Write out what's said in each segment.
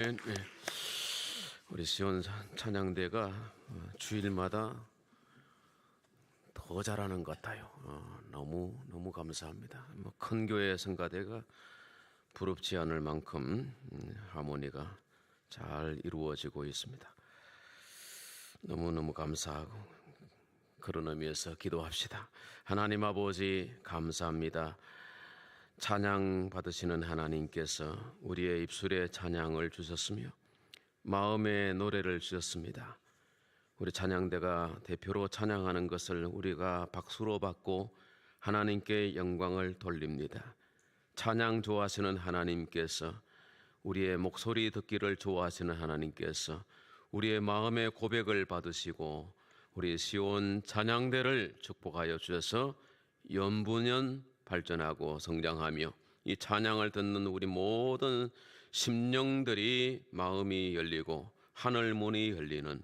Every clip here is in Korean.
네, 우리 시온 찬양대가 주일마다 더 잘하는 것 같아요. 너무 감사합니다. 큰 교회 성가대가 부럽지 않을 만큼 하모니가 잘 이루어지고 있습니다. 너무너무 감사하고 그런 의미에서 기도합시다. 하나님 아버지 감사합니다. 찬양 받으시는 하나님께서 우리의 입술에 찬양을 주셨으며 마음의 노래를 주셨습니다. 우리 찬양대가 대표로 찬양하는 것을 우리가 박수로 받고 하나님께 영광을 돌립니다. 찬양 좋아하시는 하나님께서, 우리의 목소리 듣기를 좋아하시는 하나님께서 우리의 마음의 고백을 받으시고 우리 시온 찬양대를 축복하여 주셔서 연분연 발전하고 성장하며 이 찬양을 듣는 우리 모든 심령들이 마음이 열리고 하늘 문이 열리는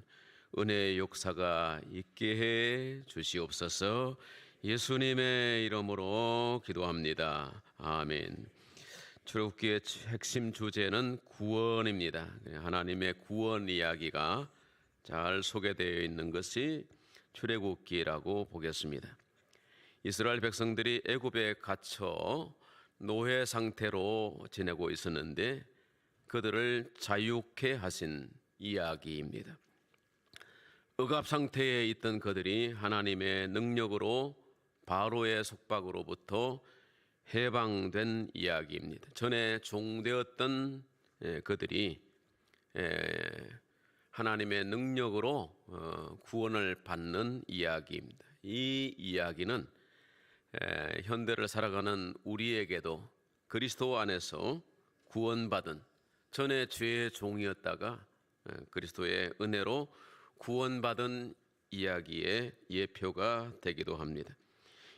은혜의 역사가 있게 해 주시옵소서. 예수님의 이름으로 기도합니다. 아멘. 출애굽기의 핵심 주제는 구원입니다. 하나님의 구원 이야기가 잘 소개되어 있는 것이 출애굽기라고 보겠습니다. 이스라엘 백성들이 애굽에 갇혀 노예 상태로 지내고 있었는데 그들을 자유케 하신 이야기입니다. 억압 상태에 있던 그들이 하나님의 능력으로 바로의 속박으로부터 해방된 이야기입니다. 전에 종되었던 그들이 하나님의 능력으로 구원을 받는 이야기입니다. 이 이야기는 현대를 살아가는 우리에게도 그리스도 안에서 구원받은, 전에 죄의 종이었다가 그리스도의 은혜로 구원받은 이야기의 예표가 되기도 합니다.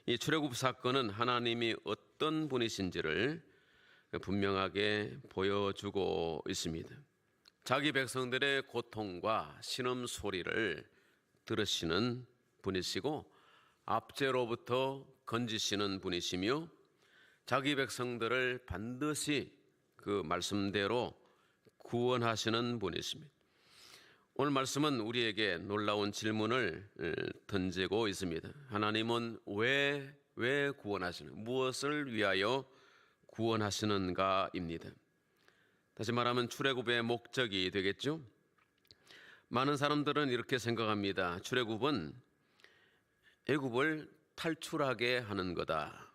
이 출애굽 사건은 하나님이 어떤 분이신지를 분명하게 보여주고 있습니다. 자기 백성들의 고통과 신음 소리를 들으시는 분이시고 압제로부터 건지시는 분이시며 자기 백성들을 반드시 그 말씀대로 구원하시는 분이십니다. 오늘 말씀은 우리에게 놀라운 질문을 던지고 있습니다. 하나님은 왜 구원하시는, 무엇을 위하여 구원하시는가입니다. 다시 말하면 출애굽의 목적이 되겠죠. 많은 사람들은 이렇게 생각합니다. 출애굽은 애굽을 탈출하게 하는 거다,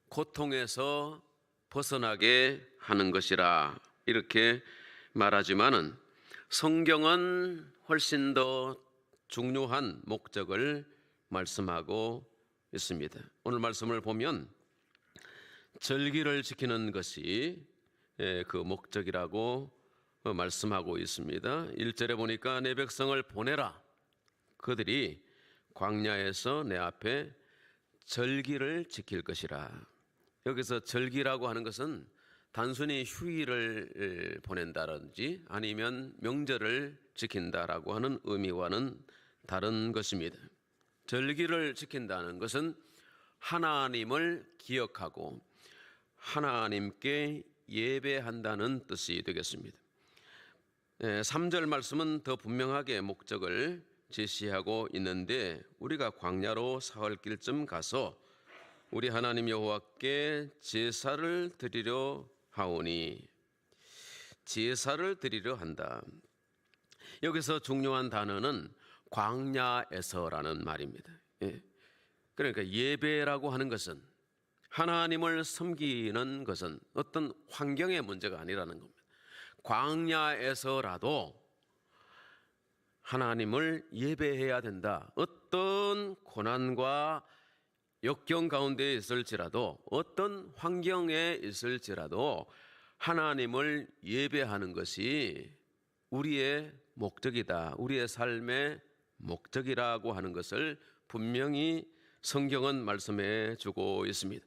고통에서 벗어나게 하는 것이라 이렇게 말하지만은 성경은 훨씬 더 중요한 목적을 말씀하고 있습니다. 오늘 말씀을 보면 절기를 지키는 것이 그 목적이라고 말씀하고 있습니다. 1절에 보니까 내 백성을 보내라, 그들이 광야에서 내 앞에 절기를 지킬 것이라. 여기서 절기라고 하는 것은 단순히 휴일을 보낸다든지 아니면 명절을 지킨다라고 하는 의미와는 다른 것입니다. 절기를 지킨다는 것은 하나님을 기억하고 하나님께 예배한다는 뜻이 되겠습니다. 3절 말씀은 더 분명하게 목적을 제시하고 있는데, 우리가 광야로 사흘 길쯤 가서 우리 하나님 여호와께 제사를 드리려 하오니, 제사를 드리려 한다. 여기서 중요한 단어는 광야에서라는 말입니다. 그러니까 예배라고 하는 것은, 하나님을 섬기는 것은 어떤 환경의 문제가 아니라는 겁니다. 광야에서라도 하나님을 예배해야 된다. 어떤 고난과 역경 가운데 있을지라도, 어떤 환경에 있을지라도 하나님을 예배하는 것이 우리의 목적이다, 우리의 삶의 목적이라고 하는 것을 분명히 성경은 말씀해 주고 있습니다.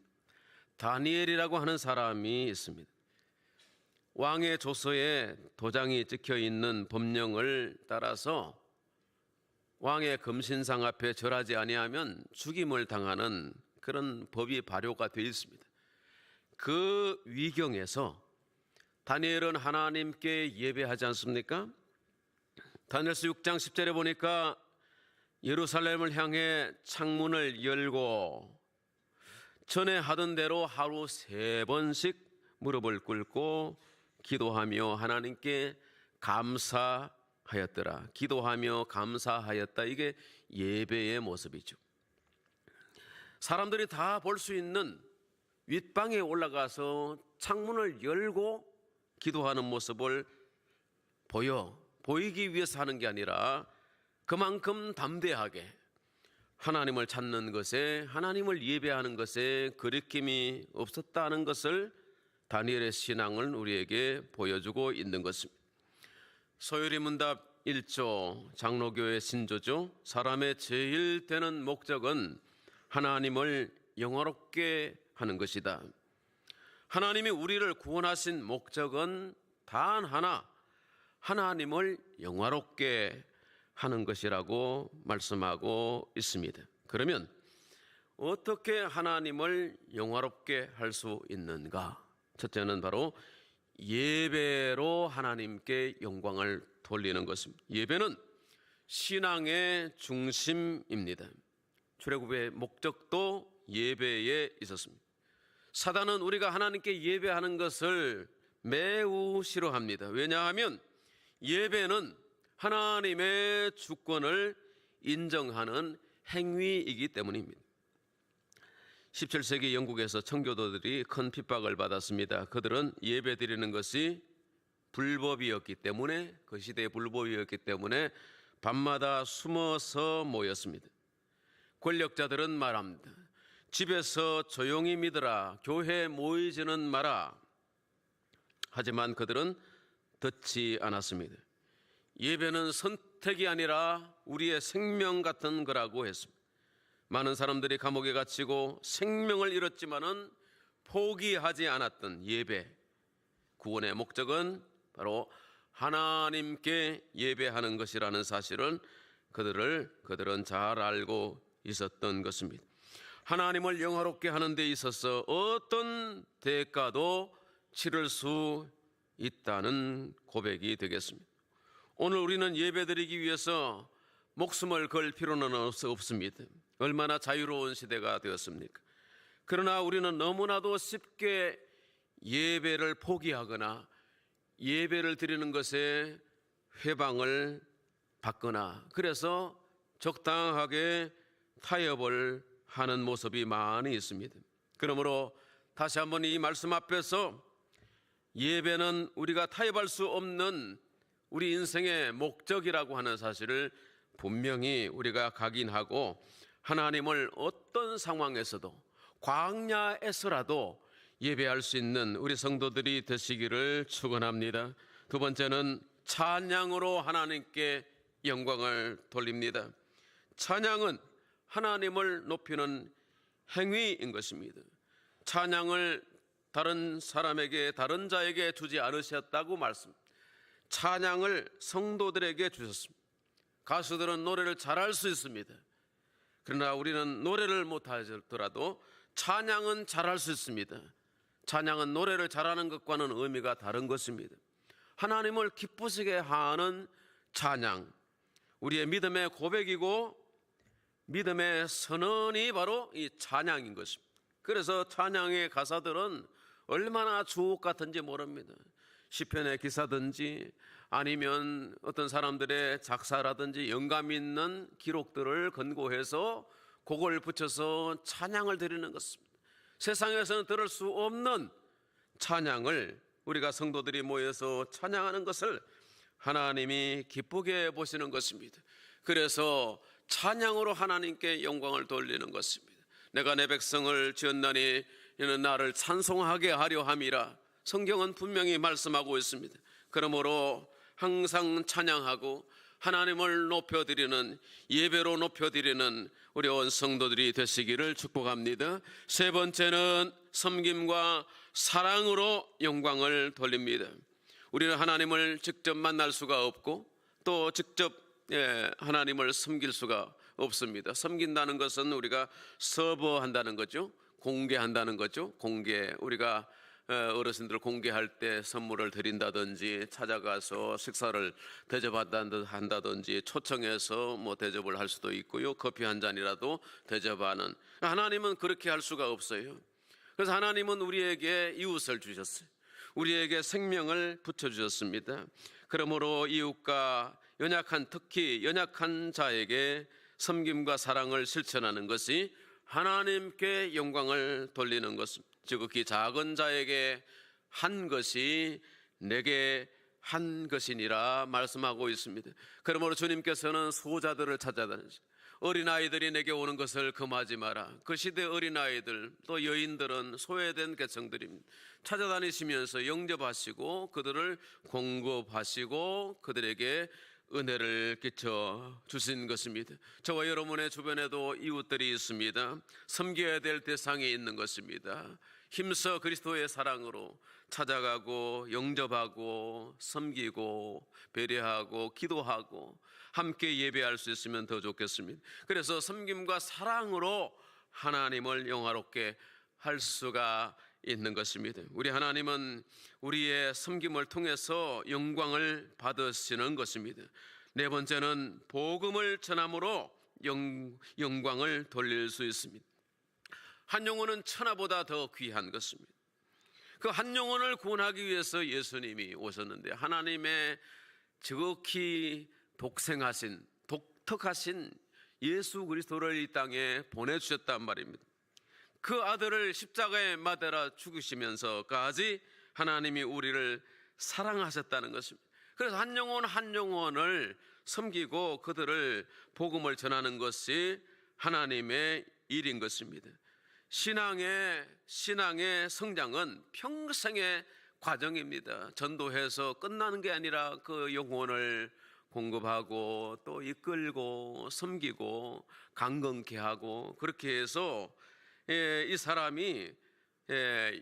다니엘이라고 하는 사람이 있습니다. 왕의 조서에 도장이 찍혀 있는 법령을 따라서 왕의 금신상 앞에 절하지 아니하면 죽임을 당하는 그런 법이 발효가 되어 있습니다. 그 위경에서 다니엘은 하나님께 예배하지 않습니까? 다니엘서 6장 10절에 보니까 예루살렘을 향해 창문을 열고 전에 하던 대로 하루 3번씩 무릎을 꿇고 기도하며 하나님께 감사하였더라. 기도하며 감사하였다. 이게 예배의 모습이죠. 사람들이 다 볼 수 있는 윗방에 올라가서 창문을 열고 기도하는 모습을 보이기 위해서 하는 게 아니라 그만큼 담대하게 하나님을 찾는 것에, 하나님을 예배하는 것에 거리낌이 없었다는 것을 다니엘의 신앙을 우리에게 보여주고 있는 것입니다. 소요리 문답 1조 장로교의 신조죠. 사람의 제일 되는 목적은 하나님을 영화롭게 하는 것이다. 하나님이 우리를 구원하신 목적은 단 하나, 하나님을 영화롭게 하는 것이라고 말씀하고 있습니다. 그러면 어떻게 하나님을 영화롭게 할 수 있는가? 첫째는 바로 예배로 하나님께 영광을 돌리는 것입니다. 예배는 신앙의 중심입니다. 출애굽의 목적도 예배에 있었습니다. 사단은 우리가 하나님께 예배하는 것을 매우 싫어합니다. 왜냐하면 예배는 하나님의 주권을 인정하는 행위이기 때문입니다. 17세기 영국에서 청교도들이 큰 핍박을 받았습니다. 그들은 예배 드리는 것이 불법이었기 때문에, 그 시대의 불법이었기 때문에 밤마다 숨어서 모였습니다. 권력자들은 말합니다. 집에서 조용히 믿으라, 교회에 모이지는 마라. 하지만 그들은 듣지 않았습니다. 예배는 선택이 아니라 우리의 생명 같은 거라고 했습니다. 많은 사람들이 감옥에 갇히고 생명을 잃었지만은 포기하지 않았던 예배, 구원의 목적은 바로 하나님께 예배하는 것이라는 사실은 그들은 잘 알고 있었던 것입니다. 하나님을 영화롭게 하는 데 있어서 어떤 대가도 치를 수 있다는 고백이 되겠습니다. 오늘 우리는 예배드리기 위해서 목숨을 걸 필요는 없습니다. 얼마나 자유로운 시대가 되었습니까? 그러나 우리는 너무나도 쉽게 예배를 포기하거나 예배를 드리는 것에 회방을 받거나 그래서 적당하게 타협을 하는 모습이 많이 있습니다. 그러므로 다시 한번 이 말씀 앞에서 예배는 우리가 타협할 수 없는 우리 인생의 목적이라고 하는 사실을 분명히 우리가 각인하고 하나님을 어떤 상황에서도 광야에서라도 예배할 수 있는 우리 성도들이 되시기를 축원합니다. 두 번째는 찬양으로 하나님께 영광을 돌립니다. 찬양은 하나님을 높이는 행위인 것입니다. 찬양을 다른 사람에게, 다른 자에게 주지 않으셨다고 말씀. 찬양을 성도들에게 주셨습니다. 가수들은 노래를 잘할 수 있습니다. 그러나 우리는 노래를 못하더라도 찬양은 잘할 수 있습니다. 찬양은 노래를 잘하는 것과는 의미가 다른 것입니다. 하나님을 기쁘시게 하는 찬양, 우리의 믿음의 고백이고 믿음의 선언이 바로 이 찬양인 것입니다. 그래서 찬양의 가사들은 얼마나 주옥 같은지 모릅니다. 시편의 기사든지 아니면 어떤 사람들의 작사라든지 영감 있는 기록들을 근거해서 곡을 붙여서 찬양을 드리는 것입니다. 세상에서는 들을 수 없는 찬양을 우리가 성도들이 모여서 찬양하는 것을 하나님이 기쁘게 보시는 것입니다. 그래서 찬양으로 하나님께 영광을 돌리는 것입니다. 내가 내 백성을 지었나니 이는 나를 찬송하게 하려 함이라. 성경은 분명히 말씀하고 있습니다. 그러므로 항상 찬양하고 하나님을 높여드리는, 예배로 높여드리는 우리 온 성도들이 되시기를 축복합니다. 세 번째는 섬김과 사랑으로 영광을 돌립니다. 우리는 하나님을 직접 만날 수가 없고 또 직접 하나님을 섬길 수가 없습니다. 섬긴다는 것은 우리가 서버한다는 거죠. 공개한다는 거죠. 우리가 어르신들 공개할 때 선물을 드린다든지 찾아가서 식사를 대접한다든지 초청해서 뭐 대접을 할 수도 있고요. 커피 한 잔이라도 대접하는. 하나님은 그렇게 할 수가 없어요. 그래서 하나님은 우리에게 이웃을 주셨어요. 우리에게 생명을 붙여주셨습니다. 그러므로 이웃과 특히 연약한 자에게 섬김과 사랑을 실천하는 것이 하나님께 영광을 돌리는 것입니다. 지극히 작은 자에게 한 것이 내게 한 것이니라 말씀하고 있습니다. 그러므로 주님께서는 소자들을 찾아다니시고 어린아이들이 내게 오는 것을 금하지 마라. 그 시대 어린아이들 또 여인들은 소외된 계층들입니다. 찾아다니시면서 영접하시고 그들을 공급하시고 그들에게 은혜를 끼쳐 주신 것입니다. 저와 여러분의 주변에도 이웃들이 있습니다. 섬겨야 될 대상이 있는 것입니다. 힘써 그리스도의 사랑으로 찾아가고 영접하고 섬기고 배려하고 기도하고 함께 예배할 수 있으면 더 좋겠습니다. 그래서 섬김과 사랑으로 하나님을 영화롭게 할 수가 있는 것입니다. 우리 하나님은 우리의 섬김을 통해서 영광을 받으시는 것입니다. 네 번째는 복음을 전함으로 영광을 돌릴 수 있습니다. 한 영혼은 천하보다 더 귀한 것입니다. 그 한 영혼을 구원하기 위해서 예수님이 오셨는데 하나님의 지극히 독특하신 예수 그리스도를 이 땅에 보내주셨단 말입니다. 그 아들을 십자가에 맞아라 죽으시면서까지 하나님이 우리를 사랑하셨다는 것입니다. 그래서 한 영혼 한 영혼을 섬기고 그들을 복음을 전하는 것이 하나님의 일인 것입니다. 신앙의 성장은 평생의 과정입니다. 전도해서 끝나는 게 아니라 그 영혼을 공급하고 또 이끌고 섬기고 강건케 하고 그렇게 해서 이 사람이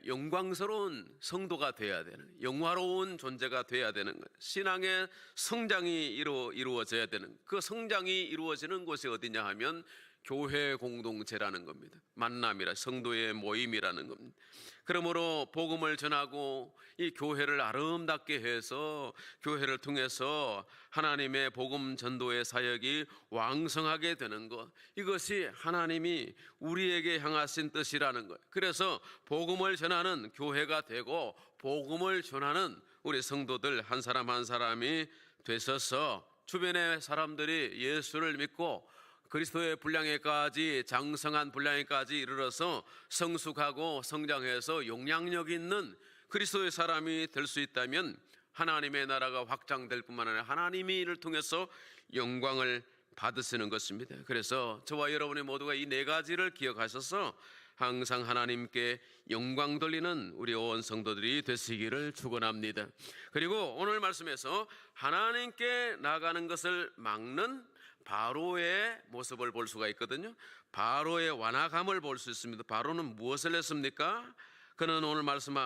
영광스러운 성도가 되어야 되는, 영화로운 존재가 되어야 되는 거예요. 신앙의 성장이 이루어져야 되는, 그 성장이 이루어지는 곳이 어디냐 하면 교회 공동체라는 겁니다. 만남이라, 성도의 모임이라는 겁니다. 그러므로 복음을 전하고 이 교회를 아름답게 해서 교회를 통해서 하나님의 복음 전도의 사역이 왕성하게 되는 것, 이것이 하나님이 우리에게 향하신 뜻이라는 거예요. 그래서 복음을 전하는 교회가 되고 복음을 전하는 우리 성도들 한 사람 한 사람이 되셔서 주변의 사람들이 예수를 믿고 그리스도의 분량에까지, 장성한 분량에까지 이르러서 성숙하고 성장해서 용량력 있는 그리스도의 사람이 될 수 있다면 하나님의 나라가 확장될 뿐만 아니라 하나님이 이를 통해서 영광을 받으시는 것입니다. 그래서 저와 여러분의 모두가 이 네 가지를 기억하셔서 항상 하나님께 영광 돌리는 우리 온 성도들이 되시기를 축원합니다. 그리고 오늘 말씀에서 하나님께 나가는 것을 막는 바로의 모습을 볼 수가 있거든요. 바로의 완악함을 볼 수 있습니다. 바로는 무엇을 했습니까? 그는 오늘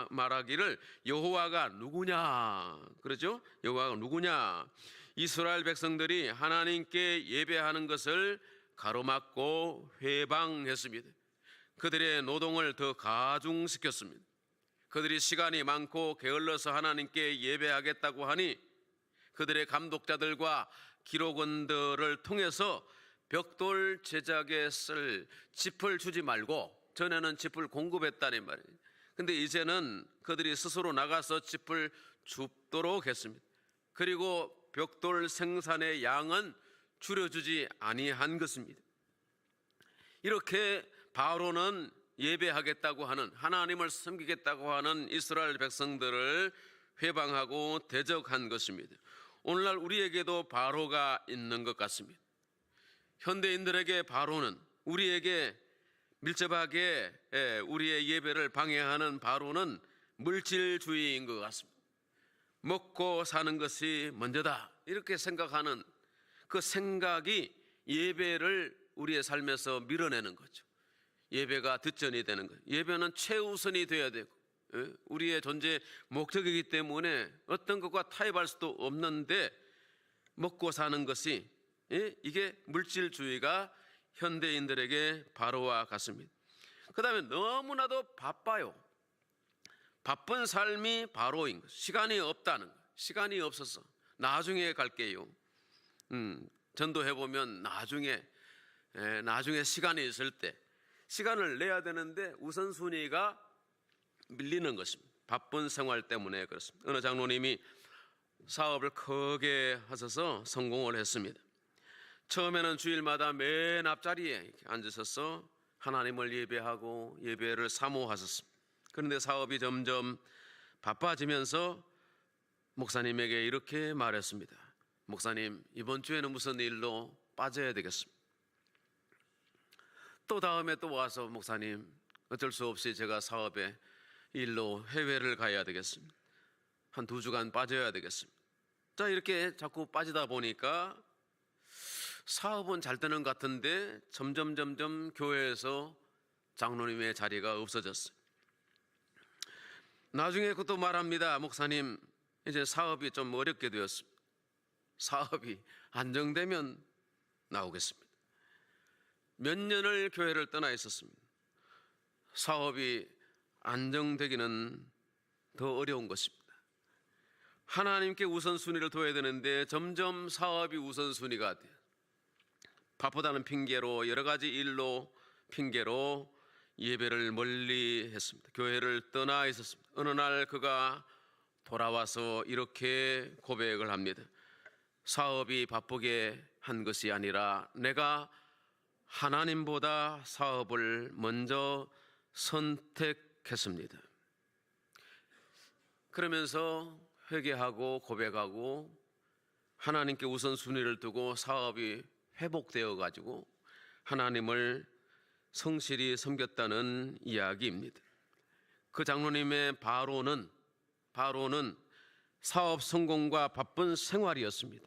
말하기를 여호와가 누구냐, 그렇죠? 여호와가 누구냐? 이스라엘 백성들이 하나님께 예배하는 것을 가로막고 회방했습니다. 그들의 노동을 더 가중시켰습니다. 그들이 시간이 많고 게을러서 하나님께 예배하겠다고 하니 그들의 감독자들과 기록원들을 통해서 벽돌 제작에 쓸 짚을 주지 말고, 전에는 짚을 공급했다는 말이에요. 근데 이제는 그들이 스스로 나가서 짚을 줍도록 했습니다. 그리고 벽돌 생산의 양은 줄여주지 아니한 것입니다. 이렇게 바로는 예배하겠다고 하는, 하나님을 섬기겠다고 하는 이스라엘 백성들을 회방하고 대적한 것입니다. 오늘날 우리에게도 바로가 있는 것 같습니다. 현대인들에게 바로는, 우리에게 밀접하게 우리의 예배를 방해하는 바로는 물질주의인 것 같습니다. 먹고 사는 것이 먼저다, 이렇게 생각하는 그 생각이 예배를 우리의 삶에서 밀어내는 거죠. 예배가 뒷전이 되는 거예요. 예배는 최우선이 되어야 되고 우리의 존재 목적이기 때문에 어떤 것과 타협할 수도 없는데, 먹고 사는 것이, 이게 물질주의가 현대인들에게 바로와 같습니다. 그 다음에 너무나도 바빠요. 바쁜 삶이 바로인 것. 시간이 없다는 것. 시간이 없어서 나중에 갈게요. 전도해 보면 나중에 시간이 있을 때 시간을 내야 되는데 우선순위가 밀리는 것입니다. 바쁜 생활 때문에 그렇습니다. 어느 장로님이 사업을 크게 하셔서 성공을 했습니다. 처음에는 주일마다 맨 앞자리에 앉으셔서 하나님을 예배하고 예배를 사모하셨습니다. 그런데 사업이 점점 바빠지면서 목사님에게 이렇게 말했습니다. 목사님, 이번 주에는 무슨 일로 빠져야 되겠습니다. 또 다음에 또 와서 목사님, 어쩔 수 없이 제가 사업에 일로 해외를 가야 되겠습니다. 한 2주간 빠져야 되겠습니다. 자, 이렇게 자꾸 빠지다 보니까 사업은 잘 되는 것 같은데 점점 교회에서 장로님의 자리가 없어졌어요. 나중에 그것도 말합니다. 목사님, 이제 사업이 좀 어렵게 되었습니다. 사업이 안정되면 나오겠습니다. 몇 년을 교회를 떠나 있었습니다. 사업이 안정되기는 더 어려운 것입니다. 하나님께 우선순위를 둬야 되는데 점점 사업이 우선순위가 돼요. 바쁘다는 핑계로 여러 가지 일로 핑계로 예배를 멀리 했습니다. 교회를 떠나 있었습니다. 어느 날 그가 돌아와서 이렇게 고백을 합니다. 사업이 바쁘게 한 것이 아니라 내가 하나님보다 사업을 먼저 선택했습니다. 그러면서 회개하고 고백하고 하나님께 우선순위를 두고 사업이 회복되어 가지고 하나님을 성실히 섬겼다는 이야기입니다. 그 장로님의 바로는 사업 성공과 바쁜 생활이었습니다.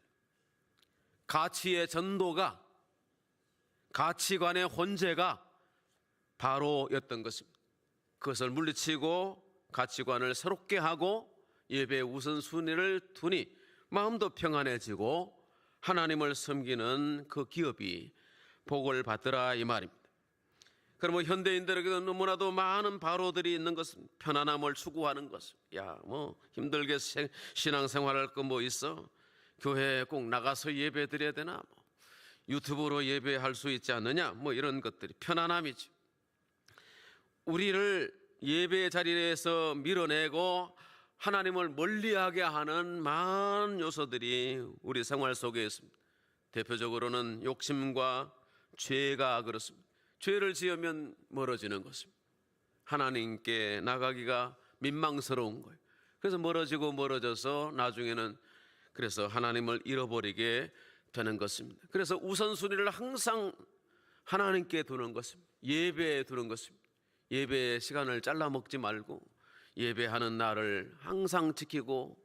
가치의 전도가, 가치관의 혼재가 바로였던 것입니다. 그것을 물리치고 가치관을 새롭게 하고 예배의 우선순위를 두니 마음도 평안해지고 하나님을 섬기는 그 기업이 복을 받더라, 이 말입니다. 그러면 현대인들에게도 너무나도 많은 바로들이 있는 것은 편안함을 추구하는 것. 힘들게 신앙생활할 거 뭐 있어? 교회에 꼭 나가서 예배 드려야 되나? 유튜브로 예배할 수 있지 않느냐? 이런 것들이 편안함이지. 우리를 예배의 자리에서 밀어내고 하나님을 멀리하게 하는 많은 요소들이 우리 생활 속에 있습니다. 대표적으로는 욕심과 죄가 그렇습니다. 죄를 지으면 멀어지는 것입니다. 하나님께 나가기가 민망스러운 거예요. 그래서 멀어져서 나중에는 그래서 하나님을 잃어버리게 되는 것입니다. 그래서 우선순위를 항상 하나님께 두는 것입니다. 예배에 두는 것입니다. 예배의 시간을 잘라 먹지 말고 예배하는 날을 항상 지키고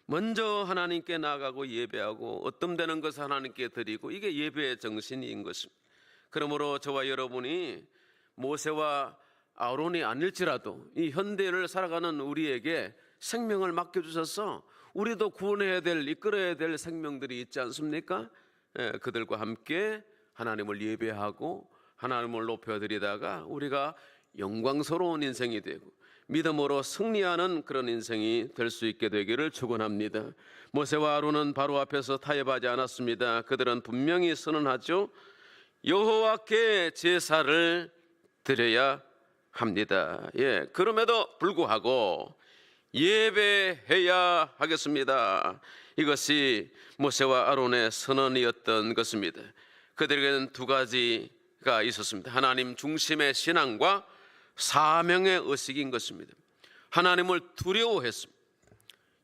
먼저 하나님께 나가고 예배하고 어뜸되는 것을 하나님께 드리고, 이게 예배의 정신인 것입니다. 그러므로 저와 여러분이 모세와 아론이 아닐지라도 이 현대를 살아가는 우리에게 생명을 맡겨주셔서 우리도 구원해야 될, 이끌어야 될 생명들이 있지 않습니까? 그들과 함께 하나님을 예배하고 하나님을 높여드리다가 우리가 영광스러운 인생이 되고 믿음으로 승리하는 그런 인생이 될 수 있게 되기를 축원합니다. 모세와 아론은 바로 앞에서 타협하지 않았습니다. 그들은 분명히 선언하죠. 여호와께 제사를 드려야 합니다. 그럼에도 불구하고 예배해야 하겠습니다. 이것이 모세와 아론의 선언이었던 것입니다. 그들에게는 두 가지가 있었습니다. 하나님 중심의 신앙과 사명의 의식인 것입니다. 하나님을 두려워했습니다.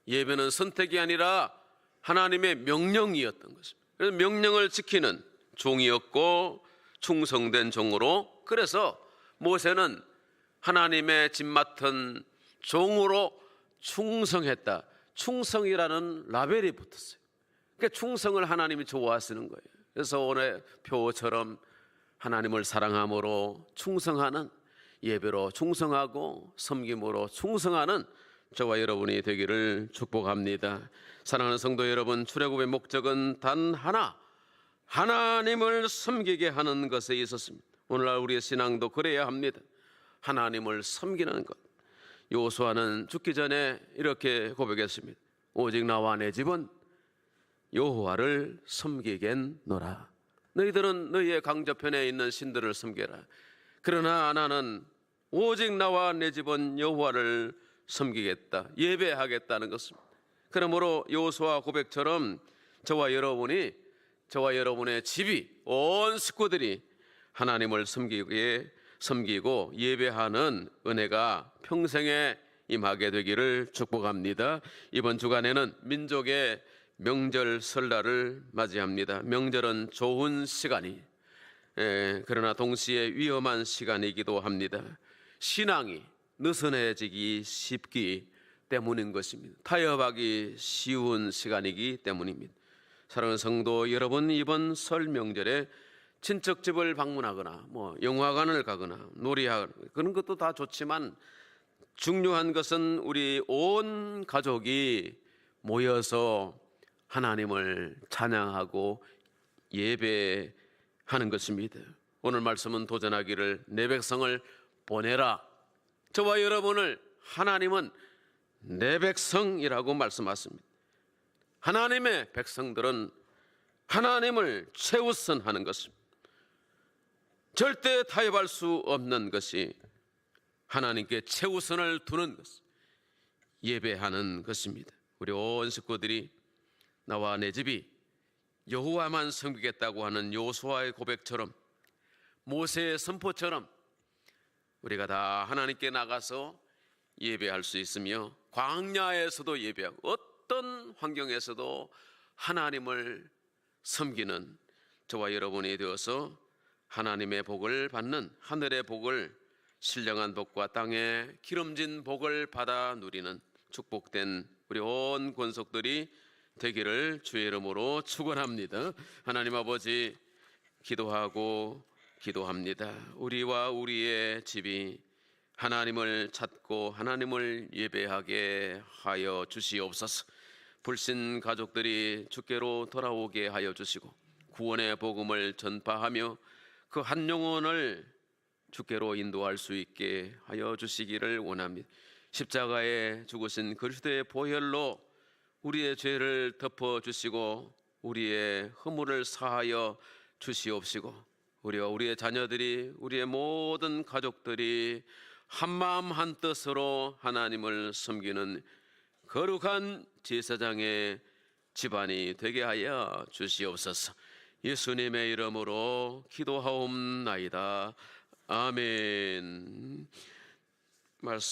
예배는 선택이 아니라 하나님의 명령이었던 것입니다. 그래서 명령을 지키는 종이었고 충성된 종으로, 그래서 모세는 하나님의 집 맡은 종으로 충성했다. 충성이라는 라벨이 붙었어요. 그러니까 충성을 하나님이 좋아하시는 거예요. 그래서 오늘 표처럼 하나님을 사랑함으로 충성하는, 예배로 충성하고 섬김으로 충성하는 저와 여러분이 되기를 축복합니다. 사랑하는 성도 여러분, 출애굽의 목적은 단 하나, 하나님을 섬기게 하는 것에 있었습니다. 오늘날 우리의 신앙도 그래야 합니다. 하나님을 섬기는 것. 여호수아는 죽기 전에 이렇게 고백했습니다. 오직 나와 내 집은 여호와를 섬기겠노라. 너희들은 너희의 강저편에 있는 신들을 섬겨라. 그러나 나는 오직 나와 내 집은 여호와를 섬기겠다, 예배하겠다는 것입니다. 그러므로 여호수아 고백처럼 저와 여러분의 집이, 온 식구들이 하나님을 섬기고 예배하는 은혜가 평생에 임하게 되기를 축복합니다. 이번 주간에는 민족의 명절 설날을 맞이합니다. 명절은 좋은 시간이, 그러나 동시에 위험한 시간이기도 합니다. 신앙이 느슨해지기 쉽기 때문인 것입니다. 타협하기 쉬운 시간이기 때문입니다. 사랑하는 성도 여러분, 이번 설 명절에 친척집을 방문하거나 영화관을 가거나 놀이하거나 그런 것도 다 좋지만 중요한 것은 우리 온 가족이 모여서 하나님을 찬양하고 예배하는 것입니다. 오늘 말씀은 도전하기를 내 백성을 보내라. 저와 여러분을 하나님은 내 백성이라고 말씀하십니다. 하나님의 백성들은 하나님을 최우선하는 것입니다. 절대 타협할 수 없는 것이 하나님께 최우선을 두는 것, 예배하는 것입니다. 우리 온 식구들이 나와 내 집이 여호와만 섬기겠다고 하는 여호수아의 고백처럼, 모세의 선포처럼 우리가 다 하나님께 나가서 예배할 수 있으며 광야에서도 예배하고 어떤 환경에서도 하나님을 섬기는 저와 여러분이 되어서 하나님의 복을 받는, 하늘의 복을, 신령한 복과 땅에 기름진 복을 받아 누리는 축복된 우리 온 권속들이 되기를 주의 이름으로 축원합니다. 하나님 아버지, 기도합니다. 우리와 우리의 집이 하나님을 찾고 하나님을 예배하게 하여 주시옵소서. 불신 가족들이 주께로 돌아오게 하여 주시고 구원의 복음을 전파하며 그 한 영혼을 주께로 인도할 수 있게 하여 주시기를 원합니다. 십자가에 죽으신 그리스도의 보혈로 우리의 죄를 덮어주시고 우리의 허물을 사하여 주시옵시고 우리와 우리의 자녀들이, 우리의 모든 가족들이 한마음 한뜻으로 하나님을 섬기는 거룩한 제사장의 집안이 되게 하여 주시옵소서. 예수님의 이름으로 기도하옵나이다. 아멘. 말씀